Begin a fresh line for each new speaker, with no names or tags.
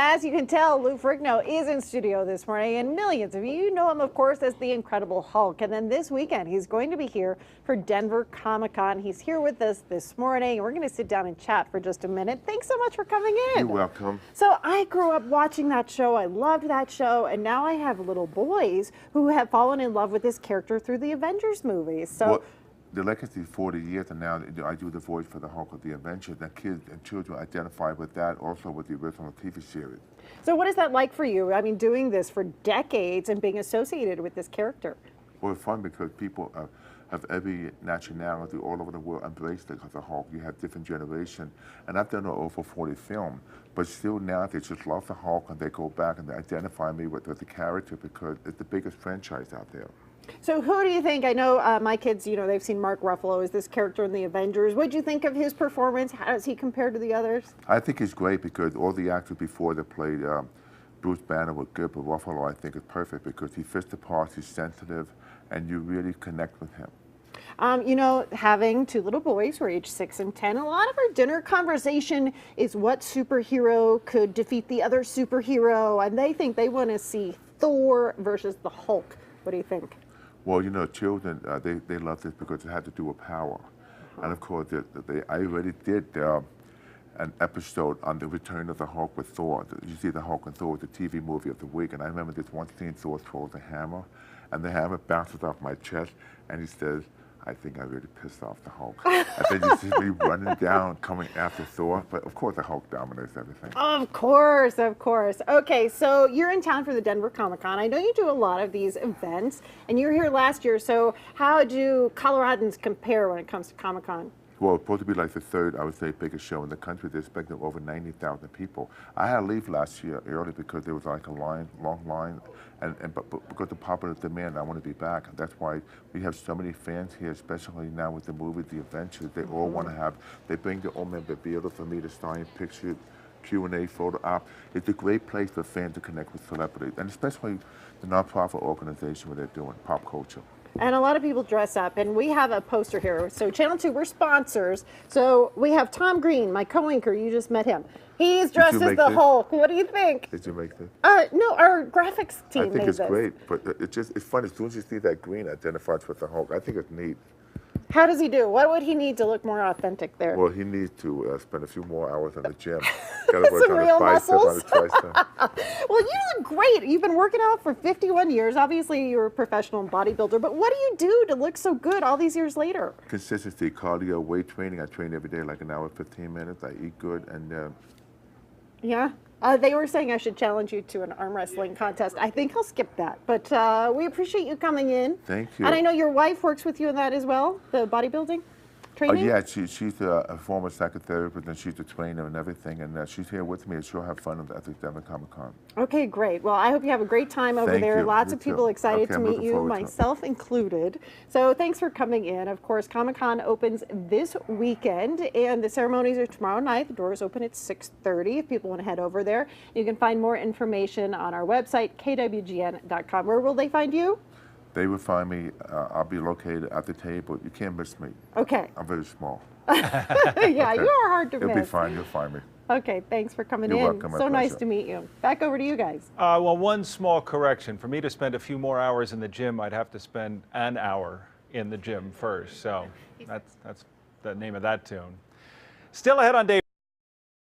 As you can tell, Lou Ferrigno is in studio this morning, and millions of you know him, of course, as the Incredible Hulk. And then this weekend, he's going to be here for Denver Comic-Con. He's here with us this morning, and we're going to sit down and chat for just a minute. Thanks so much for coming in.
You're welcome.
So I grew up watching that show. I loved that show, and now I have little boys who have fallen in love with this character through the Avengers movies. So.
Well, the legacy is 40 years, and now I do the voice for the Hulk of the Avengers, and kids and children identify with that, also with the original TV series.
So what is that like for you? I mean, doing this for decades and being associated with this character.
Well, it's fun because people have every nationality all over the world embraced the Hulk. You have different generations, and I've done over 40 films, but still now they just love the Hulk, and they go back and they identify me with the character because it's the biggest franchise out there.
So who do you think, I know my kids, you know, they've seen Mark Ruffalo as this character in the Avengers. What do you think of his performance? How does he compare to the others?
I think he's great because all the actors before that played Bruce Banner were good, but Ruffalo I think is perfect because he fits the parts, he's sensitive, and you really connect with him.
You know, having two little boys who are age 6 and 10, a lot of our dinner conversation is what superhero could defeat the other superhero, and they think they want to see Thor versus the Hulk. What do you think?
Well, you know, children, they love this because it had to do with power. And of course, I already did an episode on the return of the Hulk with Thor. You see the Hulk and Thor was the TV movie of the week, and I remember this one scene, Thor throws a hammer, and the hammer bounces off my chest, and he says, I think I really pissed off the Hulk. And then you see me running down, coming after Thor. But of course, the Hulk dominates everything.
Of course, of course. Okay, so you're in town for the Denver Comic-Con. I know you do a lot of these events, and you were here last year. So how do Coloradans compare when it comes to Comic-Con?
Well, it's supposed to be like the third, I would say, biggest show in the country. They're expecting over 90,000 people. I had to leave last year early because there was like a line, long line, but because of popular demand, I want to be back. That's why we have so many fans here, especially now with the movie, The Adventures. They all want to have, they bring their own memorabilia for me to sign pictures, Q&A, photo op. It's a great place for fans to connect with celebrities, and especially the nonprofit organization where they're doing pop culture.
And a lot of people dress up, and we have a poster here. So Channel 2, we're sponsors. So we have Tom Green, my co-anchor. You just met him. He's dressed as the Hulk. What do you think?
Did you make this?
No, our graphics team made this.
I think it's great, but it's fun. As soon as you see that green identifies with the Hulk, I think it's neat.
How does he do? What would he need to look more authentic there?
Well, he needs to spend a few more hours in the gym. Got to work
Some
on
real
his bicep,
muscles.
on his tricep.
Well, you look great. You've been working out for 51 years. Obviously, you're a professional bodybuilder, but what do you do to look so good all these years later?
Consistency, cardio, weight training. I train every day, like an hour, 15 minutes. I eat good, and
yeah. They were saying I should challenge you to an arm wrestling contest. I think I'll skip that, but we appreciate you coming in.
Thank you.
And I know your wife works with you in that as well, the bodybuilding training?
Yeah, she's a former psychotherapist, and she's a trainer and everything, and she's here with me, and she'll have fun at the Denver Comic-Con.
Okay, great. Well, I hope you have a great time over there.
You.
Lots of people excited to meet you,
myself
myself included. So thanks for coming in. Of course, Comic-Con opens this weekend, and the ceremonies are tomorrow night. The doors open at 6:30 if people want to head over there. You can find more information on our website, kwgn.com. Where will they find you?
They will find me. I'll be located at the table. You can't miss me.
Okay.
I'm very small.
Yeah, you are hard to miss.
It'll be fine. You'll find me.
Okay, thanks for coming
You're
in.
welcome.
So nice to meet you. Back over to you guys.
Well, one small correction. For me to spend a few more hours in the gym, I'd have to spend an hour in the gym first. So that's the name of that tune. Still ahead on Daybreak.